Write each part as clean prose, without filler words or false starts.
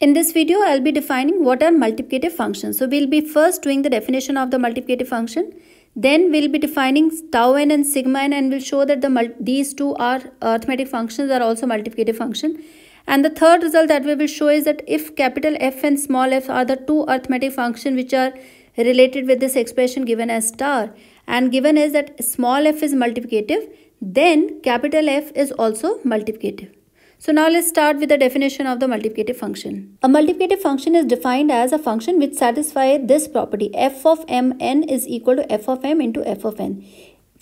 In this video, I'll be defining what are multiplicative functions. So we'll be first doing the definition of the multiplicative function. Then we'll be defining tau n and sigma n, and we'll show that these two are arithmetic functions are also multiplicative function. And the third result that we will show is that if capital F and small f are the two arithmetic functions which are related with this expression given as star, and given is that small f is multiplicative, then capital F is also multiplicative. So now let's start with the definition of the multiplicative function. A multiplicative function is defined as a function which satisfies this property: f of mn is equal to f of m into f of n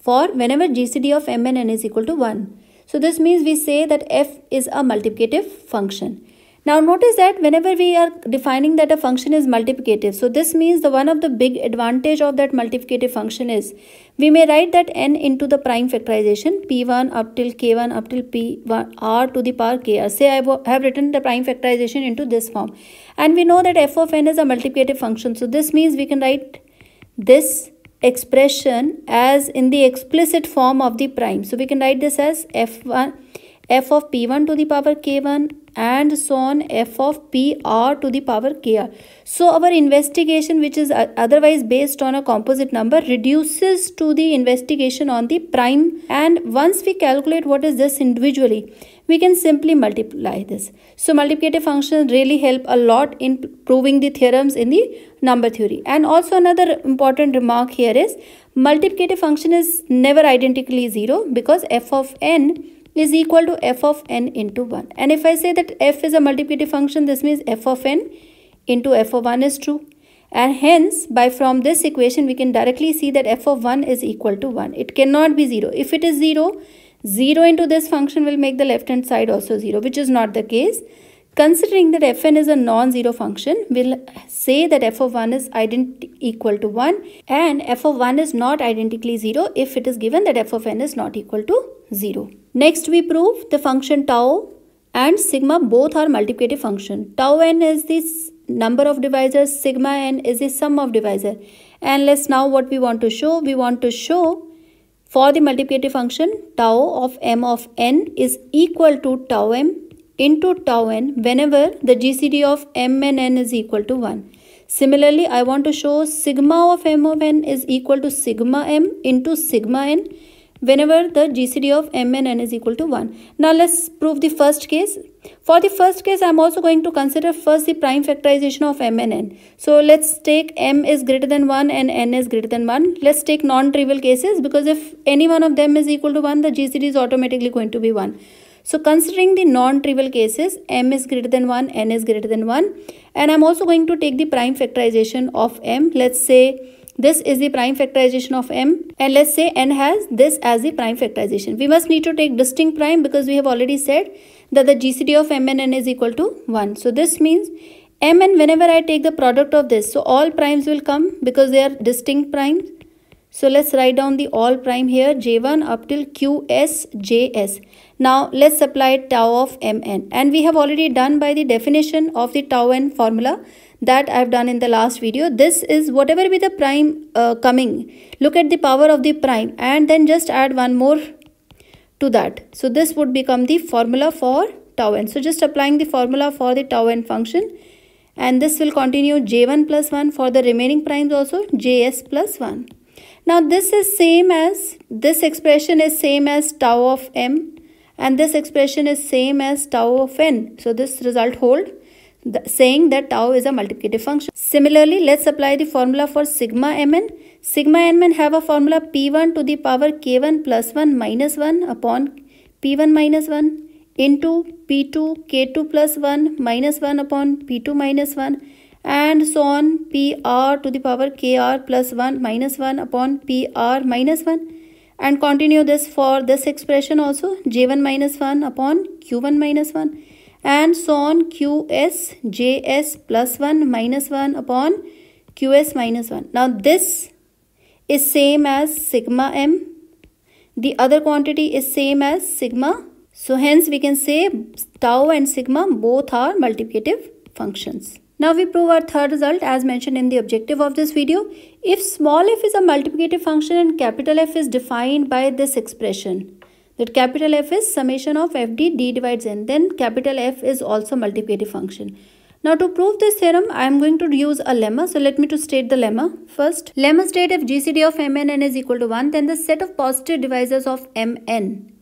for whenever GCD of m and n is equal to 1. So this means we say that f is a multiplicative function. Now notice that whenever we are defining that a function is multiplicative, so this means the one of the big advantage of that multiplicative function is we may write that n into the prime factorization p1 up till k1 up till p1 r to the power kr. Say I have written the prime factorization into this form, and we know that f of n is a multiplicative function. So this means we can write this expression as in the explicit form of the prime. So we can write this as f of p1 to the power k1 and so on f of pr to the power kr. So our investigation, which is otherwise based on a composite number, reduces to the investigation on the prime, and once we calculate what is this individually, we can simply multiply this. So multiplicative functions really help a lot in proving the theorems in the number theory. And also another important remark here is multiplicative function is never identically 0, because f of n is equal to f of n into 1. And if I say that f is a multiplicative function, this means f of n into f of 1 is true. And hence, from this equation, we can directly see that f of 1 is equal to 1. It cannot be 0. If it is 0, 0 into this function will make the left hand side also 0, which is not the case. Considering that fn is a non-zero function, we'll say that f of 1 is equal to 1, and f of 1 is not identically 0 if it is given that f of n is not equal to 0. Next, we prove the function tau and sigma both are multiplicative function. Tau n is the number of divisors, sigma n is the sum of divisor. And let's now what we want to show. We want to show for the multiplicative function tau of m of n is equal to tau m into tau n whenever the GCD of m and n is equal to 1. Similarly, I want to show sigma of m of n is equal to sigma m into sigma n whenever the GCD of m and n is equal to 1. Now let's prove the first case. For the first case, I am also going to consider first the prime factorization of m and n. So let's take m is greater than 1 and n is greater than 1. Let's take non-trivial cases, because if any one of them is equal to 1, the GCD is automatically going to be 1. So considering the non-trivial cases, m is greater than 1, n is greater than 1, and I'm also going to take the prime factorization of m. Let's say this is the prime factorization of m, and let's say n has this as the prime factorization. We must need to take distinct prime, because we have already said that the GCD of m and n is equal to 1. So this means m, and whenever I take the product of this, so all primes will come because they are distinct primes. So let's write down the all prime here, j1 up till qs js. Now let's apply tau of mn, and we have already done by the definition of the tau n formula that I've done in the last video. This is whatever be the prime coming, look at the power of the prime and then just add one more to that. So this would become the formula for tau n. So just applying the formula for the tau n function, and this will continue j1 plus 1 for the remaining primes also, js plus 1. Now this is same as, this expression is same as tau of m, and this expression is same as tau of n. So this result hold, saying that tau is a multiplicative function. Similarly, let's apply the formula for sigma mn. Sigma mn have a formula p1 to the power k1 plus 1 minus 1 upon p1 minus 1 into p2 k2 plus 1 minus 1 upon p2 minus 1, and so on pr to the power kr plus 1 minus 1 upon pr minus 1, and continue this for this expression also, j1 minus 1 upon q1 minus 1, and so on qs js plus 1 minus 1 upon qs minus 1. Now this is same as sigma m, the other quantity is same as sigma. So hence we can say tau and sigma both are multiplicative functions. Now we prove our third result as mentioned in the objective of this video. If small f is a multiplicative function and capital F is defined by this expression, that capital F is summation of fd d divides n, then capital F is also multiplicative function. Now to prove this theorem, I am going to use a lemma. So let me to state the lemma. First, lemma state if GCD of Mn n is equal to 1, then the set of positive divisors of Mn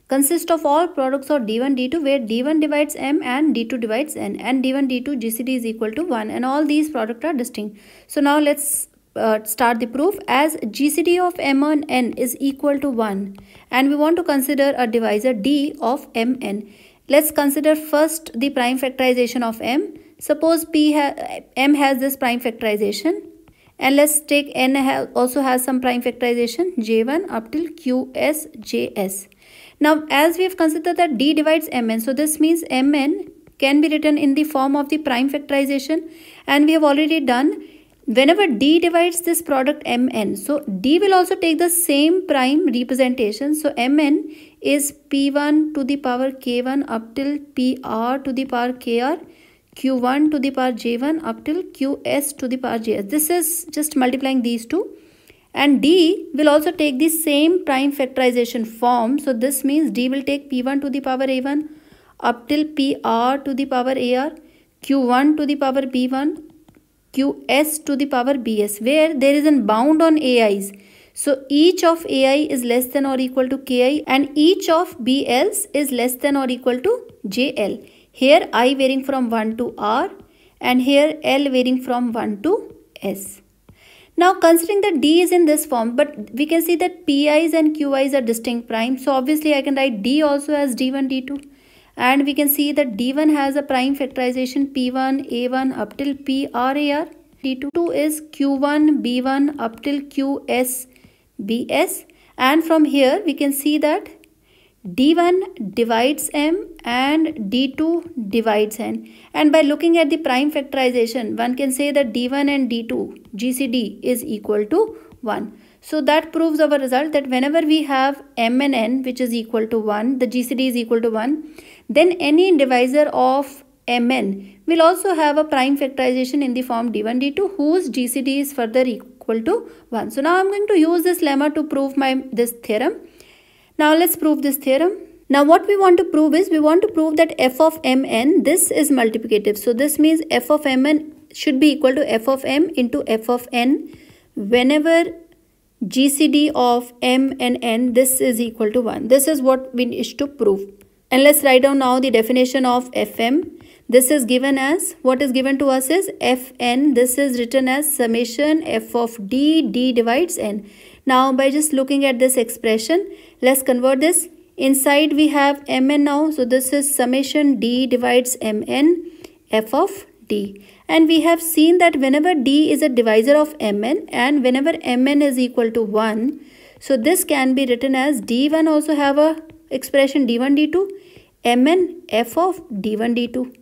consist of all products of d1, d2, where d1 divides m and d2 divides n, and d1, d2 GCD is equal to 1, and all these products are distinct. So now let's start the proof. As GCD of m on n is equal to 1 and we want to consider a divisor d of mn. Let's consider first the prime factorization of m. Suppose m has this prime factorization, and let's take n also has some prime factorization, j1 up till qs js. Now as we have considered that d divides mn, so this means mn can be written in the form of the prime factorization, and we have already done whenever d divides this product mn, so d will also take the same prime representation. So mn is p1 to the power k1 up till pr to the power kr, q1 to the power j1 up till qs to the power js. This is just multiplying these two, and d will also take the same prime factorization form. So this means d will take p1 to the power a1 up till pr to the power ar, q1 to the power b1, qs to the power bs, where there is a bound on ai's. So each of ai is less than or equal to ki, and each of bls is less than or equal to jl. Here I varying from 1 to r, and here l varying from 1 to s. Now considering that d is in this form, but we can see that pi's and qi's are distinct primes. So obviously I can write d also as d1, d2. And we can see that d1 has a prime factorization p1, a1 up till prar, d2 is q1, b1 up till qs, bs. And from here we can see that d1 divides m and d2 divides n. And by looking at the prime factorization, one can say that d1 and d2 GCD is equal to 1. So that proves our result that whenever we have m and n which is equal to 1, the GCD is equal to 1, then any divisor of mn will also have a prime factorization in the form d1, d2 whose GCD is further equal to 1. So now I am going to use this lemma to prove this theorem. Now let's prove this theorem. Now what we want to prove is, we want to prove that f of mn, this is multiplicative. So this means f of mn should be equal to f of m into f of n whenever GCD of m and n this is equal to 1. This is what we wish to prove. And let's write down now the definition of fm. This is given as, what is given to us is fn. This is written as summation f of d divides n. Now by just looking at this expression, let's convert this. Inside we have mn now. So this is summation d divides mn f of d. And we have seen that whenever d is a divisor of mn and whenever mn is equal to 1, so this can be written as d1 also have a expression d1 d2, mn f of d1 d2.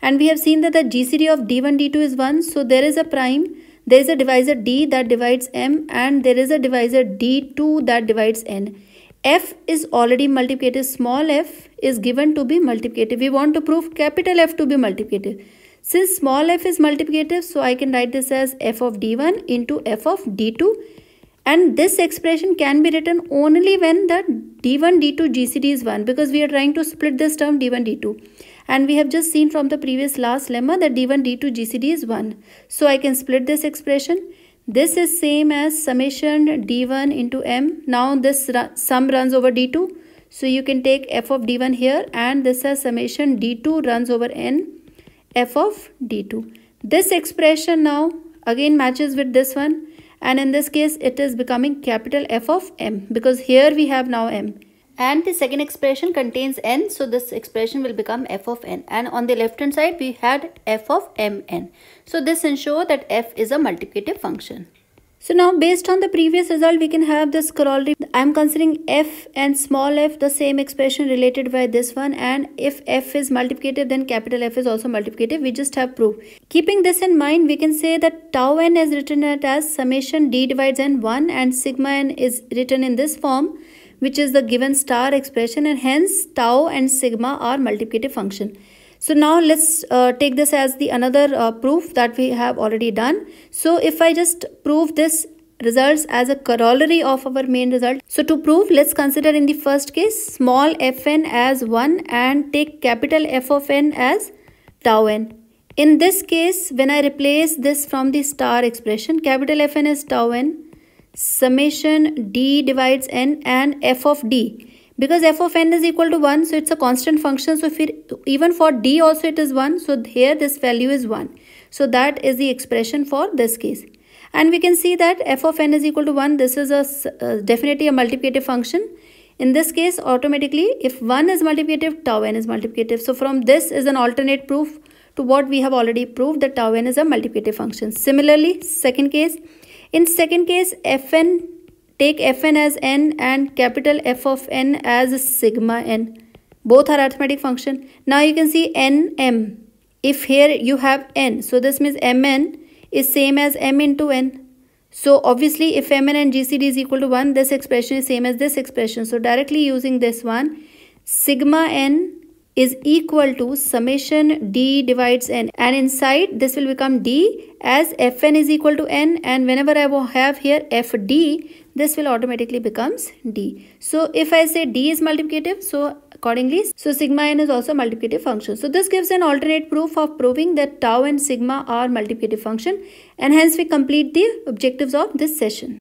And we have seen that the GCD of d1 d2 is 1. So there is a prime, there is a divisor d that divides m, and there is a divisor d2 that divides n. F is already multiplicative, small f is given to be multiplicative. We want to prove capital F to be multiplicative. Since small f is multiplicative, so I can write this as f of d1 into f of d2. And this expression can be written only when the d1 d2 GCD is 1, because we are trying to split this term d1 d2. And we have just seen from the previous last lemma that d1 d2 GCD is 1. So I can split this expression. This is same as summation d1 into m. Now this sum runs over d2. So you can take f of d1 here, and this as summation d2 runs over n f of d2. This expression now again matches with this one, and in this case it is becoming capital F of m, because here we have now m. And the second expression contains n, so this expression will become f of n. And on the left hand side we had f of mn. So this ensures that f is a multiplicative function. So now based on the previous result, we can have this corollary. I am considering f and small f the same expression related by this one, and if f is multiplicative then capital F is also multiplicative. We just have proof. Keeping this in mind, we can say that tau n is written as summation d divides n 1, and sigma n is written in this form, which is the given star expression, and hence tau and sigma are multiplicative function. So now let's take this as the another proof that we have already done. So if I just prove this results as a corollary of our main result. So to prove, let's consider in the first case small fn as 1 and take capital F of n as tau n. In this case, when I replace this from the star expression, capital Fn is tau n, summation d divides n, and f of d. Because f of n is equal to 1, so it's a constant function. So even for d also it is 1. So here this value is 1. So that is the expression for this case. And we can see that f of n is equal to 1. This is definitely a multiplicative function. In this case, automatically, if 1 is multiplicative, tau n is multiplicative. So from this is an alternate proof to what we have already proved, that tau n is a multiplicative function. Similarly, second case. In second case, fn, take fn as n and capital F of n as sigma n. Both are arithmetic function. Now you can see nm. If here you have n, so this means mn is same as m into n. So obviously if mn and gcd is equal to 1, this expression is same as this expression. So directly using this one, sigma n is equal to summation d divides n, and inside this will become d, as fn is equal to n, and whenever I will have here fd, this will automatically becomes d. So if I say d is multiplicative, so accordingly, so sigma n is also a multiplicative function. So this gives an alternate proof of proving that tau and sigma are multiplicative function, and hence we complete the objectives of this session.